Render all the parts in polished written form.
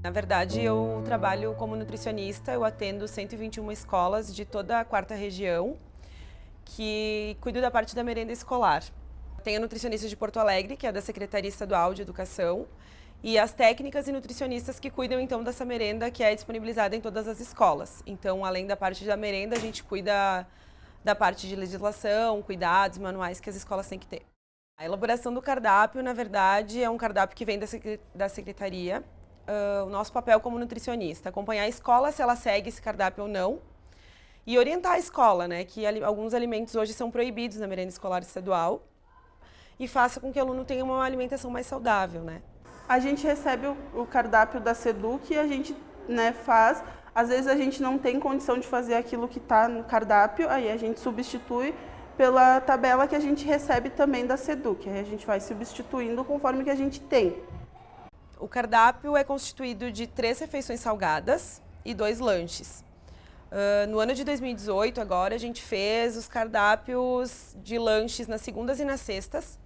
Na verdade, eu trabalho como nutricionista, eu atendo 121 escolas de toda a 4ª região, que cuido da parte da merenda escolar. Tenho a nutricionista de Porto Alegre, que é da Secretaria Estadual de Educação, e as técnicas e nutricionistas que cuidam então dessa merenda que é disponibilizada em todas as escolas. Então, além da parte da merenda, a gente cuida da parte de legislação, cuidados, manuais que as escolas têm que ter. A elaboração do cardápio, na verdade, é um cardápio que vem da Secretaria. O nosso papel como nutricionista, acompanhar a escola se ela segue esse cardápio ou não e orientar a escola, né, que alguns alimentos hoje são proibidos na merenda escolar estadual e faça com que o aluno tenha uma alimentação mais saudável, né. A gente recebe o cardápio da SEDUC e a gente, né, faz. Às vezes a gente não tem condição de fazer aquilo que está no cardápio, aí a gente substitui pela tabela que a gente recebe também da SEDUC. Aí a gente vai substituindo conforme que a gente tem. O cardápio é constituído de 3 refeições salgadas e 2 lanches. No ano de 2018, agora, a gente fez os cardápios de lanches nas segundas e nas sextas,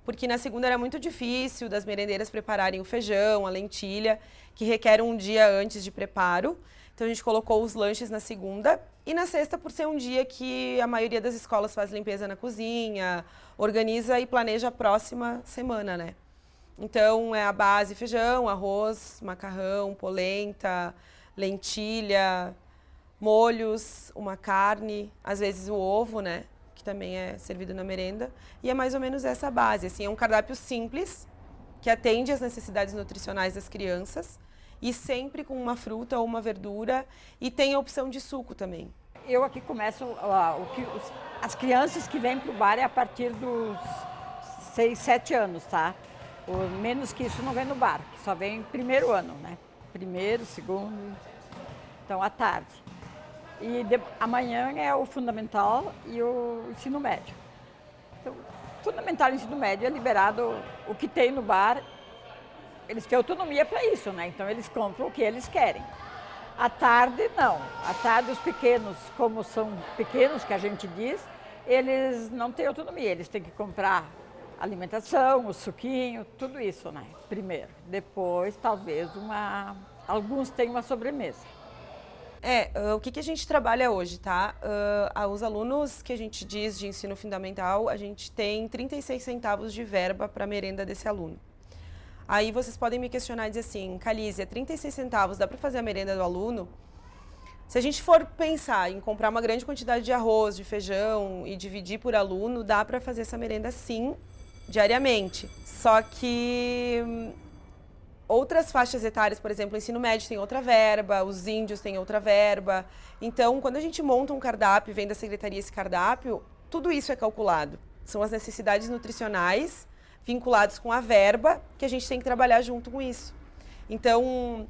porque na segunda era muito difícil das merendeiras prepararem o feijão, a lentilha, que requer um dia antes de preparo. Então a gente colocou os lanches na segunda e na sexta, por ser um dia que a maioria das escolas faz limpeza na cozinha, organiza e planeja a próxima semana, né? Então é a base: feijão, arroz, macarrão, polenta, lentilha, molhos, uma carne, às vezes o ovo, né, que também é servido na merenda. E é mais ou menos essa a base. Assim, é um cardápio simples, que atende às necessidades nutricionais das crianças e sempre com uma fruta ou uma verdura, e tem a opção de suco também. Eu aqui começo, as crianças que vêm para o bar é a partir dos 6, 7 anos, tá? Menos que isso não vem no bar, que só vem primeiro ano, né? Primeiro, segundo, então à tarde. E amanhã é o fundamental e o ensino médio. Então, fundamental e ensino médio é liberado o que tem no bar, eles têm autonomia para isso, né? Então eles compram o que eles querem. À tarde, não. À tarde, os pequenos, como são pequenos, que a gente diz, eles não têm autonomia, eles têm que comprar alimentação, o suquinho, tudo isso, né? Primeiro. Depois, talvez, alguns têm uma sobremesa. O que a gente trabalha hoje, tá? Os alunos que a gente diz de ensino fundamental, a gente tem 36 centavos de verba para a merenda desse aluno. Aí vocês podem me questionar e dizer assim: Calísia, 36 centavos, dá para fazer a merenda do aluno? Se a gente for pensar em comprar uma grande quantidade de arroz, de feijão e dividir por aluno, dá para fazer essa merenda sim, diariamente. Só que outras faixas etárias, por exemplo, o ensino médio tem outra verba, os índios têm outra verba. Então, quando a gente monta um cardápio, vem da secretaria esse cardápio, tudo isso é calculado. São as necessidades nutricionais vinculadas com a verba que a gente tem que trabalhar junto com isso. Então,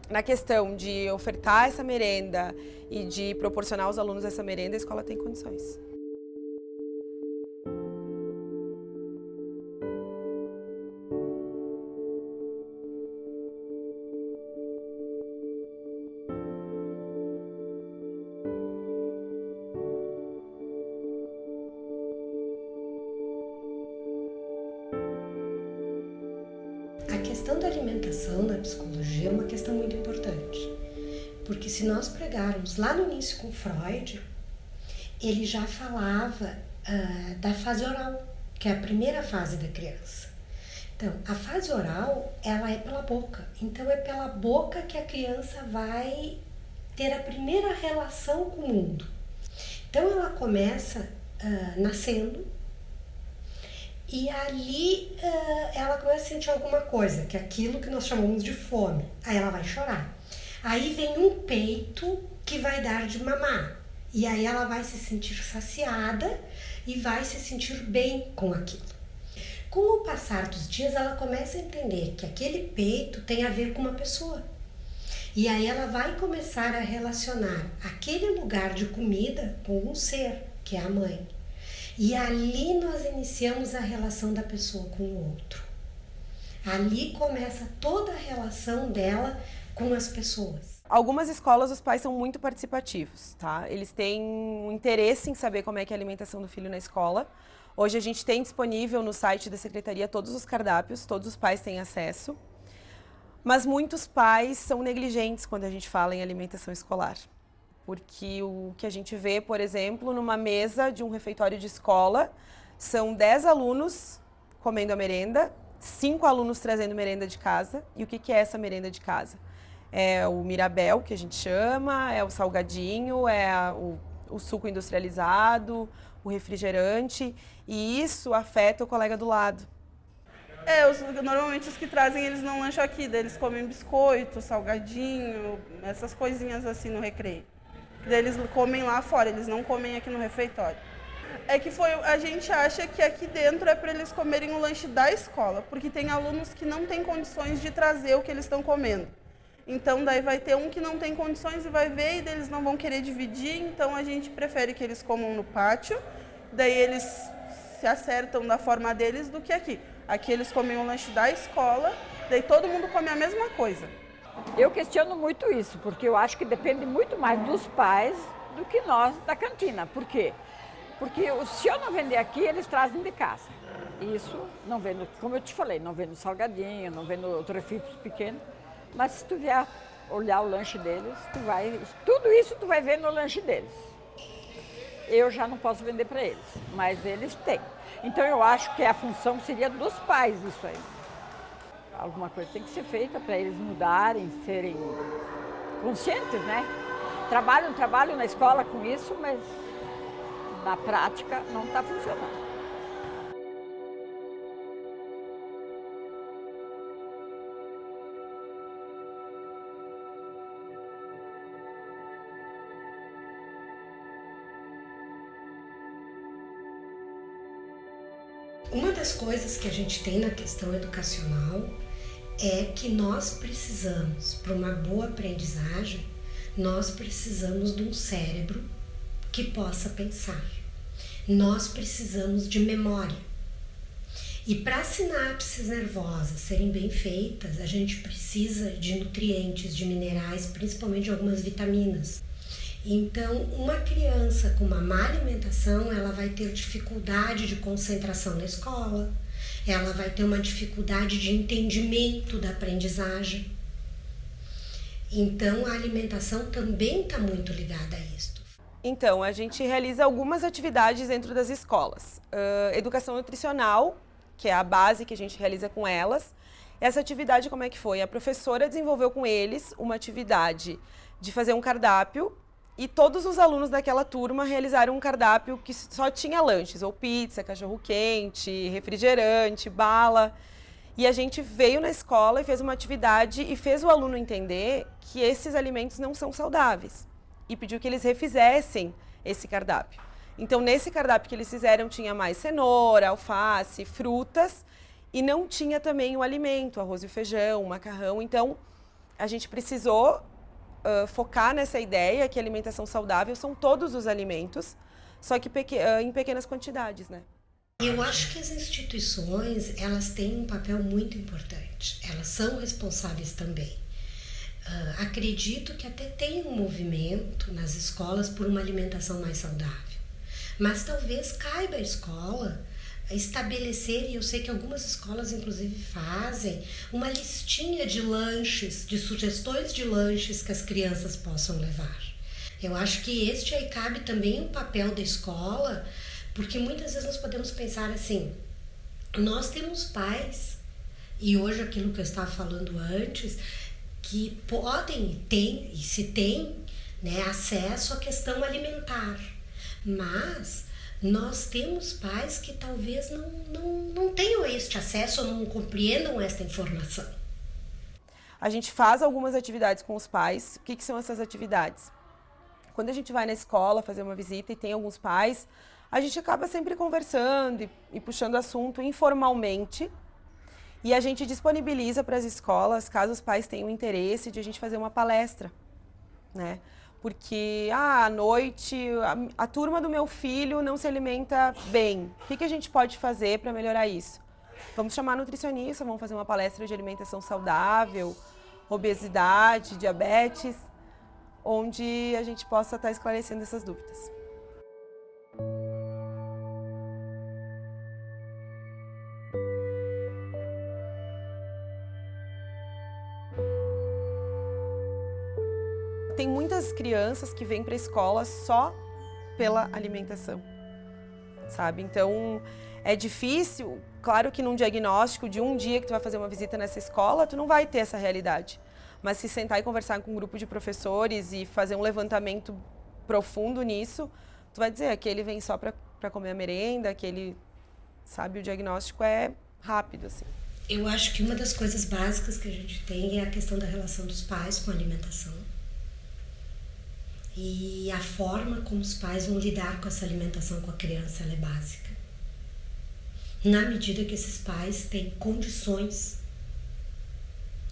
na questão de ofertar essa merenda e de proporcionar aos alunos essa merenda, a escola tem condições. A questão da alimentação na psicologia é uma questão muito importante, porque se nós pegarmos lá no início com Freud, ele já falava da fase oral, que é a primeira fase da criança. Então, a fase oral, ela é pela boca, então é pela boca que a criança vai ter a primeira relação com o mundo. Então, ela começa nascendo, e ali ela começa a sentir alguma coisa, que é aquilo que nós chamamos de fome. Aí ela vai chorar. Aí vem um peito que vai dar de mamar. E aí ela vai se sentir saciada e vai se sentir bem com aquilo. Com o passar dos dias, ela começa a entender que aquele peito tem a ver com uma pessoa. E aí ela vai começar a relacionar aquele lugar de comida com um ser, que é a mãe. E ali nós iniciamos a relação da pessoa com o outro. Ali começa toda a relação dela com as pessoas. Algumas escolas, os pais são muito participativos, tá? Eles têm um interesse em saber como é que é a alimentação do filho na escola. Hoje a gente tem disponível no site da secretaria todos os cardápios, todos os pais têm acesso. Mas muitos pais são negligentes quando a gente fala em alimentação escolar. Porque o que a gente vê, por exemplo, numa mesa de um refeitório de escola, são 10 alunos comendo a merenda, 5 alunos trazendo merenda de casa. E o que é essa merenda de casa? É o Mirabel, que a gente chama, é o salgadinho, o suco industrializado, o refrigerante. E isso afeta o colega do lado. Normalmente os que trazem, eles não lancham aqui, daí eles comem biscoito, salgadinho, essas coisinhas assim no recreio. Daí eles comem lá fora, eles não comem aqui no refeitório. A gente acha que aqui dentro é para eles comerem o lanche da escola, porque tem alunos que não têm condições de trazer o que eles estão comendo. Então daí vai ter um que não tem condições e vai ver, e daí eles não vão querer dividir, então a gente prefere que eles comam no pátio, daí eles se acertam da forma deles do que aqui. Aqui eles comem o lanche da escola, daí todo mundo come a mesma coisa. Eu questiono muito isso, porque eu acho que depende muito mais dos pais do que nós da cantina. Por quê? Porque se eu não vender aqui, eles trazem de casa. Isso não vendo, como eu te falei, não vendo salgadinho, não vendo outros refritos pequenos. Mas se tu vier olhar o lanche deles, tudo isso tu vai ver no lanche deles. Eu já não posso vender para eles, mas eles têm. Então eu acho que a função seria dos pais isso aí. Alguma coisa tem que ser feita para eles mudarem, serem conscientes, né? Trabalham na escola com isso, mas na prática não está funcionando. Uma das coisas que a gente tem na questão educacional é que nós precisamos, para uma boa aprendizagem, nós precisamos de um cérebro que possa pensar. Nós precisamos de memória. E para as sinapses nervosas serem bem feitas, a gente precisa de nutrientes, de minerais, principalmente de algumas vitaminas. Então, uma criança com uma má alimentação, ela vai ter dificuldade de concentração na escola, ela vai ter uma dificuldade de entendimento da aprendizagem. Então, a alimentação também está muito ligada a isso. Então, a gente realiza algumas atividades dentro das escolas. Educação nutricional, que é a base que a gente realiza com elas. Essa atividade, como é que foi? A professora desenvolveu com eles uma atividade de fazer um cardápio e todos os alunos daquela turma realizaram um cardápio que só tinha lanches, ou pizza, cachorro-quente, refrigerante, bala. E a gente veio na escola e fez uma atividade e fez o aluno entender que esses alimentos não são saudáveis. E pediu que eles refizessem esse cardápio. Então, nesse cardápio que eles fizeram, tinha mais cenoura, alface, frutas, e não tinha também o alimento, arroz e feijão, macarrão. Então, a gente precisou focar nessa ideia que a alimentação saudável são todos os alimentos, só que em pequenas quantidades, né? Eu acho que as instituições, elas têm um papel muito importante. Elas são responsáveis também. Acredito que até tem um movimento nas escolas por uma alimentação mais saudável. Mas talvez caiba à escola estabelecer, e eu sei que algumas escolas inclusive fazem, uma listinha de lanches, de sugestões de lanches que as crianças possam levar. Eu acho que este aí cabe também o papel da escola, porque muitas vezes nós podemos pensar assim, nós temos pais, e hoje aquilo que eu estava falando antes, que podem ter, e se tem, né, acesso à questão alimentar, mas nós temos pais que talvez não tenham este acesso ou não compreendam esta informação. A gente faz algumas atividades com os pais. O que são essas atividades? Quando a gente vai na escola fazer uma visita e tem alguns pais, a gente acaba sempre conversando e puxando assunto informalmente. E a gente disponibiliza para as escolas, caso os pais tenham interesse, de a gente fazer uma palestra, né? Porque, à noite, a turma do meu filho não se alimenta bem. O que a gente pode fazer para melhorar isso? Vamos chamar nutricionista, vamos fazer uma palestra de alimentação saudável, obesidade, diabetes, onde a gente possa estar esclarecendo essas dúvidas. tem muitas crianças que vêm para a escola só pela alimentação, sabe? Então, é difícil, claro que num diagnóstico de um dia que tu vai fazer uma visita nessa escola, tu não vai ter essa realidade. Mas se sentar e conversar com um grupo de professores e fazer um levantamento profundo nisso, tu vai dizer que ele vem só para comer a merenda, que ele, sabe, o diagnóstico é rápido, assim. Eu acho que uma das coisas básicas que a gente tem é a questão da relação dos pais com a alimentação. E a forma como os pais vão lidar com essa alimentação com a criança, ela é básica. Na medida que esses pais têm condições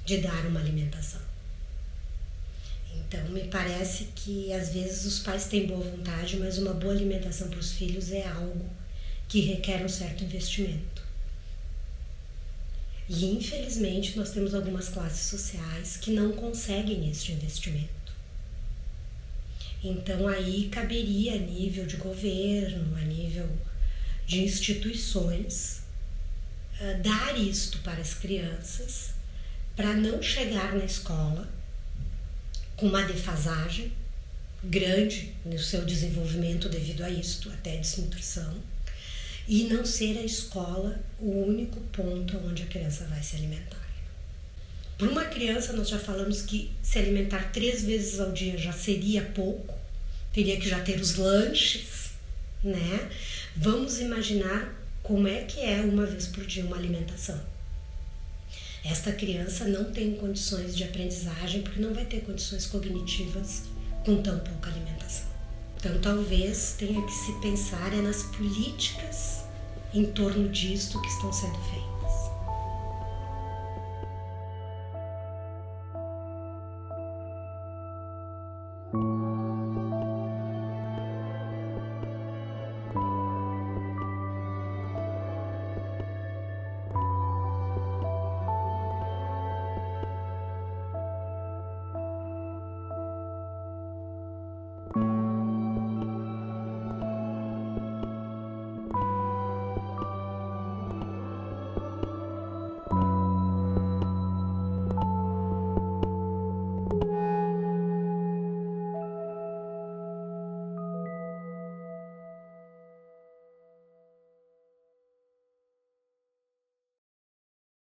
de dar uma alimentação. Então, me parece que às vezes os pais têm boa vontade, mas uma boa alimentação para os filhos é algo que requer um certo investimento. E infelizmente nós temos algumas classes sociais que não conseguem este investimento. Então aí caberia a nível de governo, a nível de instituições, dar isto para as crianças, para não chegar na escola com uma defasagem grande no seu desenvolvimento devido a isto, até desnutrição, e não ser a escola o único ponto onde a criança vai se alimentar. Para uma criança, nós já falamos que se alimentar 3 vezes ao dia já seria pouco, teria que já ter os lanches, né? Vamos imaginar como é que é uma vez por dia uma alimentação. Esta criança não tem condições de aprendizagem porque não vai ter condições cognitivas com tão pouca alimentação. Então, talvez tenha que se pensar nas políticas em torno disto que estão sendo feitas.